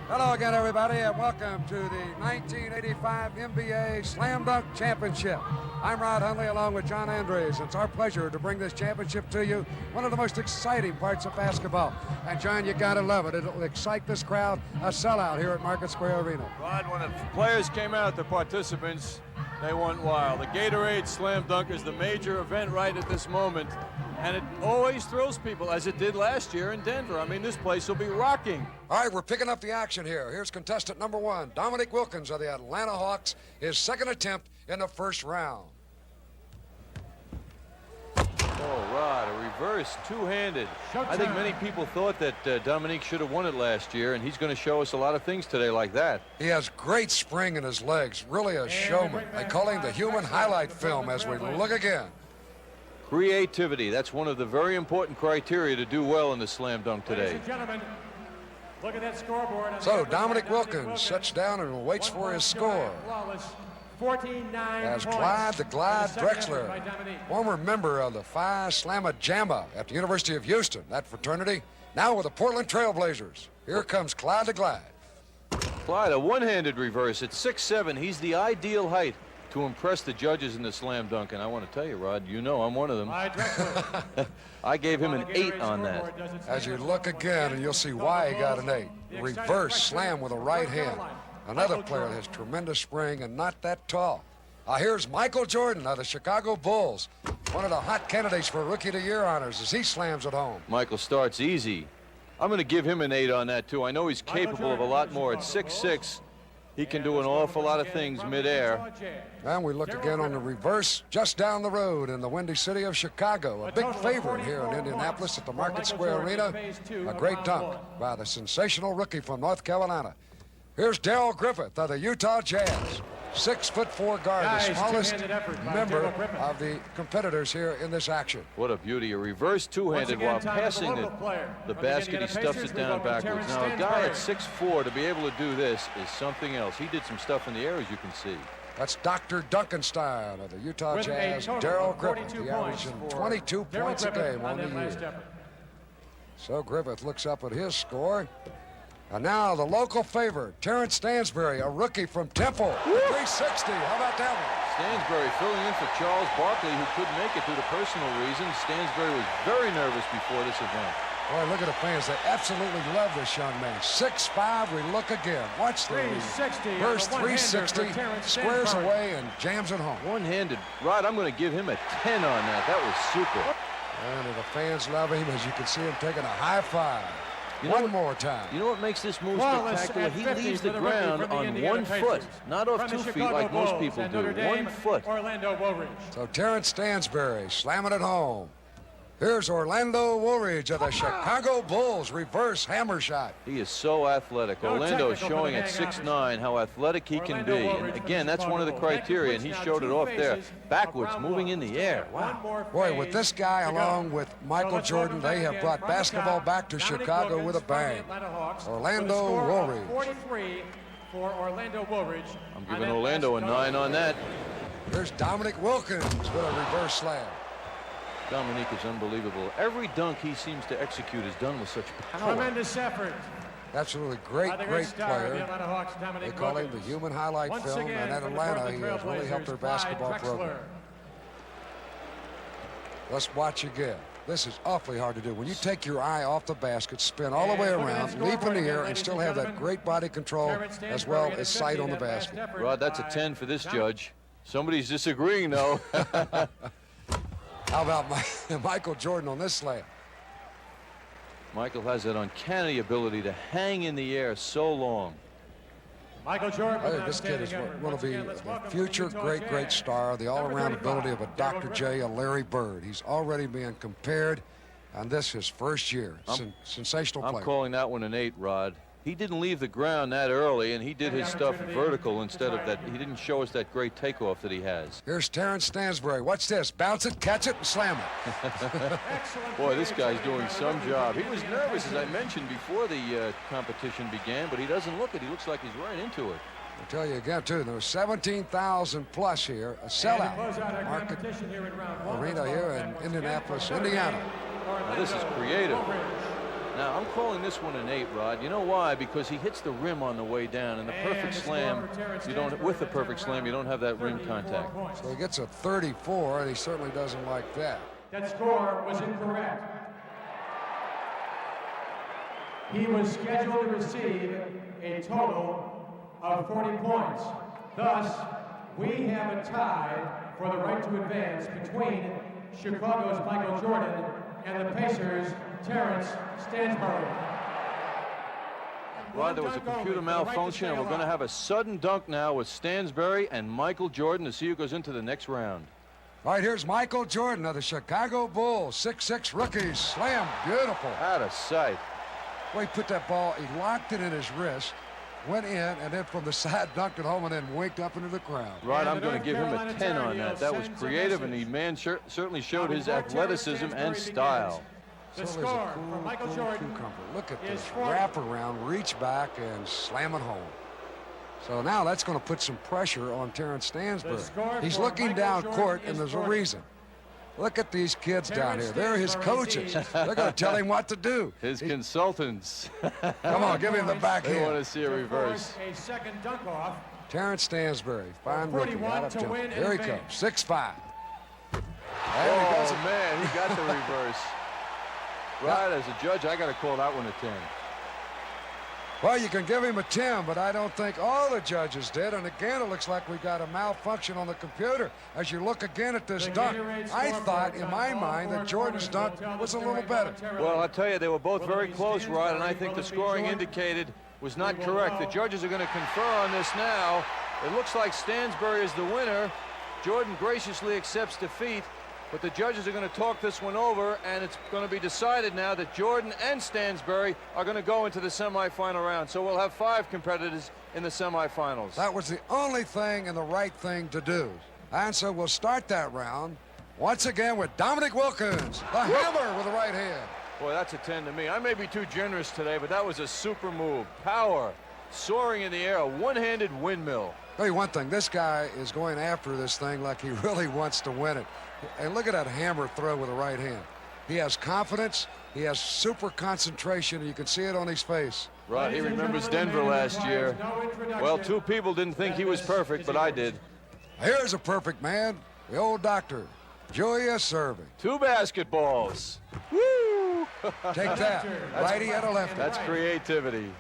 Hello again, everybody, and welcome to the 1985 NBA Slam Dunk Championship. I'm Rod Hundley along with John Andres. It's our pleasure to bring this championship to you, one of the most exciting parts of basketball. And, John, you got to love it. It'll excite this crowd, a sellout here at Market Square Arena. Rod, when the players came out, the participants, they went wild. The Gatorade Slam Dunk is the major event right at this moment, and it always thrills people, as it did last year in Denver. I mean, this place will be rocking. All right, we're picking up the action here. Here's contestant number 1, Dominique Wilkins of the Atlanta Hawks, his second attempt in the first round. Oh, Rod, a reverse two-handed. I think many people thought that Dominique should have won it last year, and he's going to show us a lot of things today like that. He has great spring in his legs, really a showman. They call him the human highlight film as we look again. Creativity, that's one of the very important criteria to do well in the slam dunk today. Ladies and gentlemen, look at that scoreboard. So Dominique Wilkins sits down and waits for his score. 14-9 As Clyde the Glide Drexler, former member of the Phi Slamma Jamma at the University of Houston, that fraternity, now with the Portland Trailblazers. Here comes Clyde the Glide. Clyde, a one-handed reverse at 6'7". He's the ideal height to impress the judges in the slam dunk, and I want to tell you, Rod, you know I'm one of them. I gave him an 8 on that. As you look again, and you'll see why he got an 8. Reverse slam with a right hand. Another player that has tremendous spring and not that tall. Here's Michael Jordan of the Chicago Bulls, one of the hot candidates for Rookie of the Year honors as he slams it home. Michael starts easy. I'm going to give him an 8 on that, too. I know he's capable of a lot more. At 6'6", he can do an awful lot of things midair. And we look again on the reverse just down the road in the Windy City of Chicago. A big favorite here in Indianapolis at the Market Square Arena. A great dunk by the sensational rookie from North Carolina. Here's Darrell Griffith of the Utah Jazz. 6'4" guard, the smallest member of the competitors here in this action. What a beauty, a reverse two-handed while passing the basket. He stuffs it down backwards. Now, a guy at 6'4" to be able to do this is something else. He did some stuff in the air, as you can see. That's Dr. Duncanstein of the Utah Jazz, Darrell Griffith. He averaging 22 points a game on the year. So Griffith looks up at his score. And now the local favorite, Terrence Stansbury, a rookie from Temple, 360. How about that one? Stansbury filling in for Charles Barkley, who couldn't make it due to personal reasons. Stansbury was very nervous before this event. Boy, look at the fans. They absolutely love this young man. 6'5", we look again. Watch the first 360, squares away and jams it home. One-handed. Rod, I'm going to give him a 10 on that. That was super. And the fans love him, as you can see him taking a high five. One more time. You know what makes this move spectacular? He leaves the ground on 1 foot, not off 2 feet like most people do. 1 foot. So Terrence Stansbury slamming it home. Here's Orlando Woolridge of the Chicago Bulls, reverse hammer shot. He is so athletic. Orlando is showing at 6'9" how athletic he can be. And again, that's one of the criteria, and he showed it off there. Backwards, moving in the air. Wow. Boy, with this guy along with Michael Jordan, they have brought basketball back to Chicago with a bang. Orlando Woolridge. I'm giving Orlando a 9 on that. Here's Dominique Wilkins with a reverse slam. Dominique is unbelievable. Every dunk he seems to execute is done with such power. Tremendous effort. Absolutely great player. They call him the human highlight film, and at Atlanta, he has really helped their basketball program. Let's watch again. This is awfully hard to do. When you take your eye off the basket, spin all the way around, leap in the air, and still have that great body control as well as sight on the basket. Rod, that's a 10 for this judge. Somebody's disagreeing, though. How about Michael Jordan on this slam? Michael has that uncanny ability to hang in the air so long. Michael Jordan. I think this kid is going to be the future great star, the all-around ability of a Dr. J, a Larry Bird. He's already being compared, and this his first year. Sensational player. I'm calling that one an 8, Rod. He didn't leave the ground that early, and he did his stuff vertical instead of that. He didn't show us that great takeoff that he has. Here's Terrence Stansbury. Watch this. Bounce it, catch it, and slam it. Boy, this guy's doing some job. He was nervous, as I mentioned, before the competition began, but he doesn't look it. He looks like he's right into it. I'll tell you again, too, there was 17,000 plus here, a sellout Market Arena here in Indianapolis, Indiana. Now, this is creative. Now, I'm calling this one an 8, Rod. You know why? Because he hits the rim on the way down, and the perfect slam, you don't, with the perfect slam, you don't have that rim contact. So he gets a 34, and he certainly doesn't like that. That score was incorrect. He was scheduled to receive a total of 40 points. Thus, we have a tie for the right to advance between Chicago's Michael Jordan and the Pacers' Terrence Stansbury. Rod, there was a computer malfunction, and we're going to have a sudden dunk now with Stansbury and Michael Jordan to see who goes into the next round. All right, here's Michael Jordan of the Chicago Bulls. 6'6" rookie. Slam. Beautiful. Out of sight. Well, he put that ball, he locked it in his wrist, went in, and then from the side dunked it home and then winked up into the crowd. Rod, I'm going to give him a 10 on that. That was creative, and the man certainly showed his athleticism and style. The So there's score a for Michael Jordan cucumber. Look at is this 40. wrap around, reach back, and slam it home. So now that's going to put some pressure on Terrence Stansbury. score He's for looking Michael down Jordan court, is and there's a 40. reason. Look at these kids down Terrence here. They're his Stansbury coaches. leads. They're going to tell him what to do. His consultants. Come on, give him the They want backhand. to see a reverse. A second dunk off. Terrence Stansbury, fine rookie, 41 out of to jump. win Here he in comes, 6'5". And he does Oh, it. man, he got the reverse. Rod, as a judge, I got to call that one a 10. Well, you can give him a 10, but I don't think all the judges did. And again, it looks like we got a malfunction on the computer. As you look again at this The dunk, Gatorade I scoreboard thought in on my all mind four that Jordan's corners dunk will tell was the a little story better. momentarily. Well, I'll tell you, they were both Will very it be close, Rod, and I Stansbury? think the Will it be scoring Jordan? indicated was not We will correct. The know. judges are going to confer on this now. It looks like Stansbury is the winner. Jordan graciously accepts defeat, but the judges are going to talk this one over, and it's going to be decided now that Jordan and Stansbury are going to go into the semifinal round. So we'll have 5 competitors in the semifinals. That was the only thing and the right thing to do. And so we'll start that round once again with Dominic Wilkins, the hammer with the right hand. Boy, that's a 10 to me. I may be too generous today, but that was a super move. Power, soaring in the air, a one-handed windmill. Tell you one thing, this guy is going after this thing like he really wants to win it. And look at that hammer throw with the right hand. He has confidence, he has super concentration, and you can see it on his face. Rod, he remembers Denver last year. Well, 2 people didn't think he was perfect, but I did. Here's a perfect man, the old doctor, Julius Serving. 2 basketballs. Woo! Take that, righty and a lefty. That's creativity.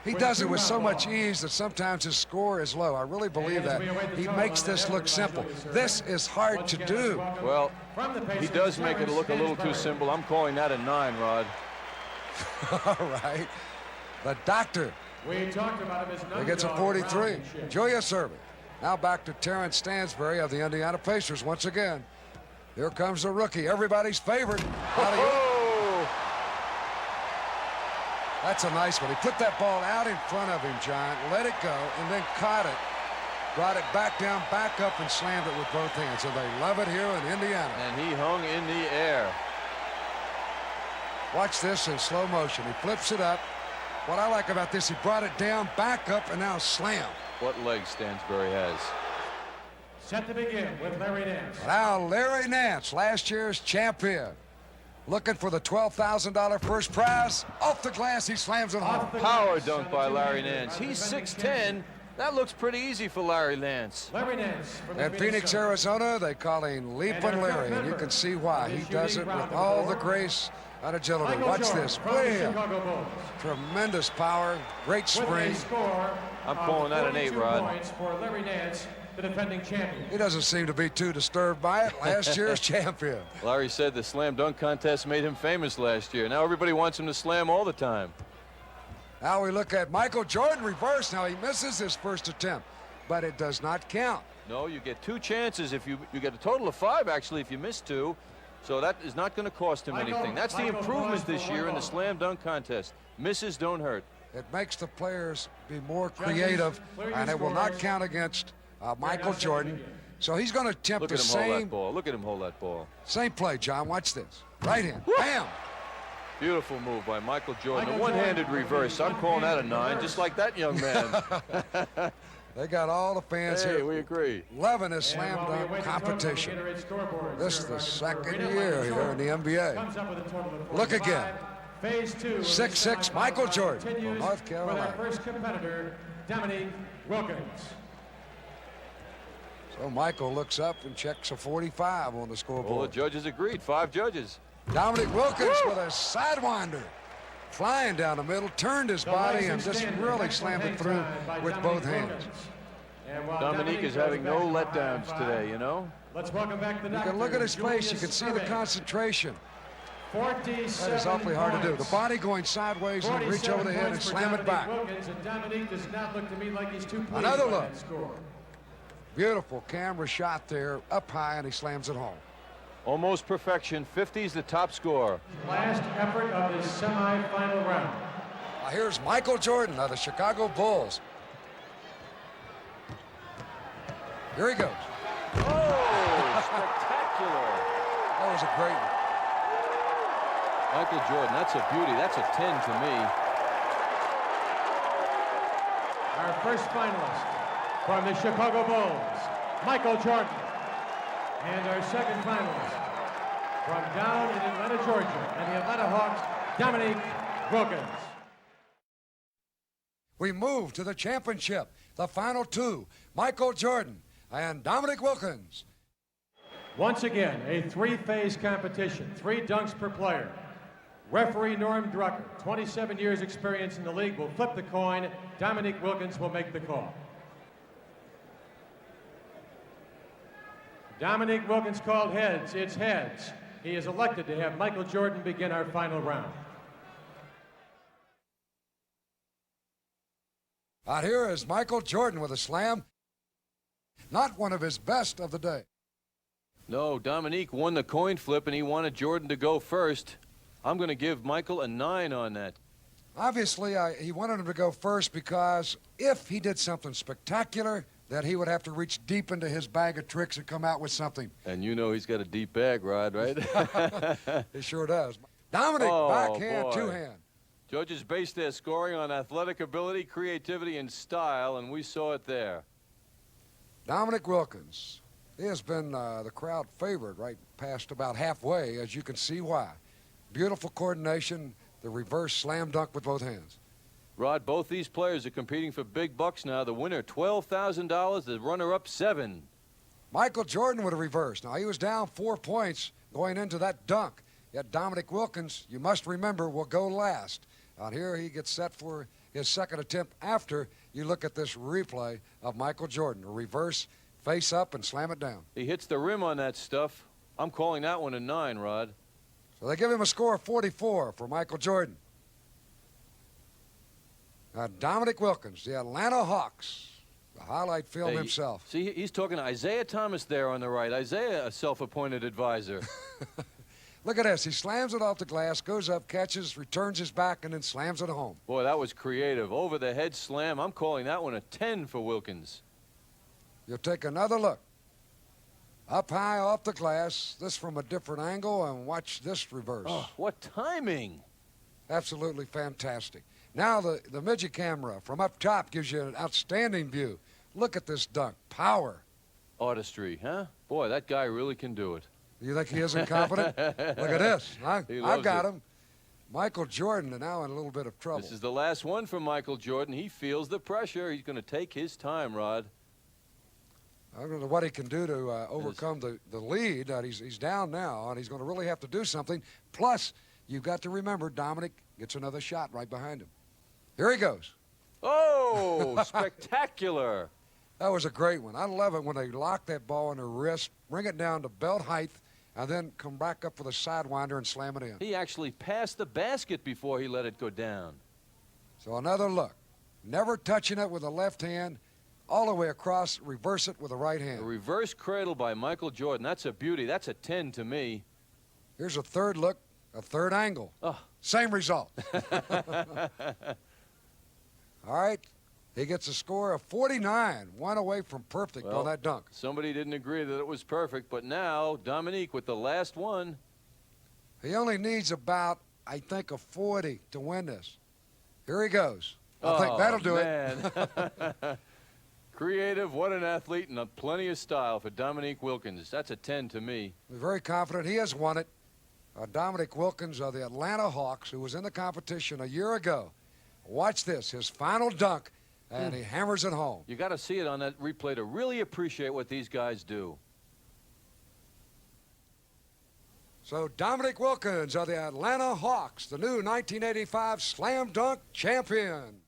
He does it with so much ease that sometimes his score is low. I really believe that. He makes this look simple. This is hard to do. Well, he does make it look a little too simple. I'm calling that a 9, Rod. All right. The doctor, We talked about him as he gets a 43. Julius Serving. Now back to Terrence Stansbury of the Indiana Pacers once again. Here comes the rookie, everybody's favorite. Oh! That's a nice one. He put that ball out in front of him, John, let it go, and then caught it, brought it back down, back up, and slammed it with both hands. And they love it here in Indiana. And he hung in the air. Watch this in slow motion. He flips it up. What I like about this, he brought it down, back up, and now slam. What legs Stansbury has. Set to begin with Larry Nance. Now Larry Nance, last year's champion. Looking for the $12,000 first prize. Off the glass, he slams it home. Power dunk by Larry Nance. He's 6'10". That looks pretty easy for Larry Nance. Larry Nance from the At Phoenix, Suns. Arizona, they call him Leapin' Larry, and you can see why. He does it with all the grace and agility. Michael Watch Jordan this. from the Bam! Chicago Bulls. Tremendous power, great With spring. a score I'm of calling that an 8, 42 Rod. points for Larry Nance, the defending champion. He doesn't seem to be too disturbed by it. Last year's champion. Larry said the slam dunk contest made him famous last year. Now everybody wants him to slam all the time. Now we look at Michael Jordan reverse. Now he misses his first attempt, but it does not count. No, you get 2 chances. If you get a total of 5, actually, if you miss 2. So that is not going to cost him anything. That's the improvement this year in the slam dunk contest. Misses don't hurt. It makes the players be more creative, and it will not count against Michael Jordan. So he's going to attempt Look the at him hold same, that ball. Look at him hold that ball. same play, John. Watch this. Right hand. Bam! Beautiful move by Michael Jordan. A Michael one-handed Jordan. reverse. I'm calling that a 9, just like that young man. They got all the fans Hey, here we agree. loving this And slam while we dunk await the total of the competition. Gatorade scoreboard, This is sir, the second Arena year Michael here in the Jordan NBA. comes up with a total of Look 45, again. Phase 2 of the 6'6" Michael semifinal Jordan from continues North Carolina. with our first competitor, Dominique Wilkins. So Michael looks up and checks a 45 on the All the scoreboard. judges agreed. 5 judges. Dominique Wilkins with a sidewinder. Flying down the middle, turned his The body rising and just standard, really excellent slammed it hang through time by with Dominique both hands. Wilkins. And while Dominique is goes having no back to letdowns 5-5, today, you know? Let's welcome back the You doctor. can look at his face, you Julius can see the Irving. concentration. 47 That is awfully hard to do. The points. body going sideways and reach over the head and points for slam it Dominique back. Wilkins, and Dominique does not look to me like he's too pleased Another by look. that score. Beautiful camera shot there, up high, and he slams it home. Almost perfection. 50's the top score. Last effort of this semifinal round. Now here's Michael Jordan of the Chicago Bulls. Here he goes. Oh, spectacular. That was a great one. Michael Jordan, that's a beauty. That's a 10 to me. Our first finalist from the Chicago Bulls, Michael Jordan. And our second finalist from down in Atlanta, Georgia, and the Atlanta Hawks, Dominique Wilkins. We move to the championship, the final two, Michael Jordan and Dominique Wilkins. Once again, a three-phase competition, 3 dunks per player. Referee Norm Drucker, 27 years experience in the league, will flip the coin. Dominique Wilkins will make the call. Dominique Wilkins called heads. It's heads. He is elected to have Michael Jordan begin our final round. Out here is Michael Jordan with a slam. Not one of his best of the day. No, Dominique won the coin flip, and he wanted Jordan to go first. I'm going to give Michael a 9 on that. Obviously, he wanted him to go first because if he did something spectacular, that he would have to reach deep into his bag of tricks and come out with something. And you know he's got a deep bag, Rod, right? He sure does. Dominic, Oh, backhand, boy. two-hand. Judges based their scoring on athletic ability, creativity, and style, and we saw it there. Dominique Wilkins. He has been the crowd favorite right past about halfway, as you can see why. Beautiful coordination, the reverse slam dunk with both hands. Rod, both these players are competing for big bucks now. The winner, $12,000. The runner-up, $7,000. Michael Jordan with a reverse. Now, he was down 4 points going into that dunk. Yet Dominique Wilkins, you must remember, will go last. Out here, he gets set for his second attempt after you look at this replay of Michael Jordan. A reverse, face up, and slam it down. He hits the rim on that stuff. I'm calling that one a 9, Rod. So they give him a score of 44 for Michael Jordan. Now, Dominique Wilkins, the Atlanta Hawks, the highlight film Hey, himself. See, he's talking to Isaiah Thomas there on the right. Isaiah, a self-appointed advisor. Look at this. He slams it off the glass, goes up, catches, returns his back, and then slams it home. Boy, that was creative. Over the head slam. I'm calling that one a 10 for Wilkins. You'll take another look. Up high off the glass, this from a different angle, and watch this reverse. Oh, what timing. Absolutely fantastic. Now the midget camera from up top gives you an outstanding view. Look at this dunk. Power. Artistry, huh? Boy, that guy really can do it. You think he isn't confident? Look at this. He I loves got it. him. Michael Jordan now in a little bit of trouble. This is the last one for Michael Jordan. He feels the pressure. He's going to take his time, Rod. I don't know what he can do to overcome the lead. He's down now, and he's going to really have to do something. Plus, you've got to remember, Dominic gets another shot right behind him. Here he goes. Oh, spectacular. That was a great one. I love it when they lock that ball in their wrist, bring it down to belt height, and then come back up with a sidewinder and slam it in. He actually passed the basket before he let it go down. So another look. Never touching it with the left hand, all the way across, reverse it with the right A hand. reverse cradle by Michael Jordan. That's a beauty. That's a 10 to me. Here's a third look, a third angle. Oh. Same result. All right. He gets a score of 49, one away from perfect Well, on that dunk. Somebody didn't agree that it was perfect, but now Dominique with the last one. He only needs about, I think, a 40 to win this. Here he goes. I think that'll do it. Creative, what an athlete, and plenty of style for Dominique Wilkins. That's a 10 to me. We're very confident he has won it. Dominic Wilkins of the Atlanta Hawks, who was in the competition a year ago. Watch this, his final dunk, and he hammers it home. You got to see it on that replay to really appreciate what these guys do. So Dominic Wilkins of the Atlanta Hawks, the new 1985 Slam Dunk champion.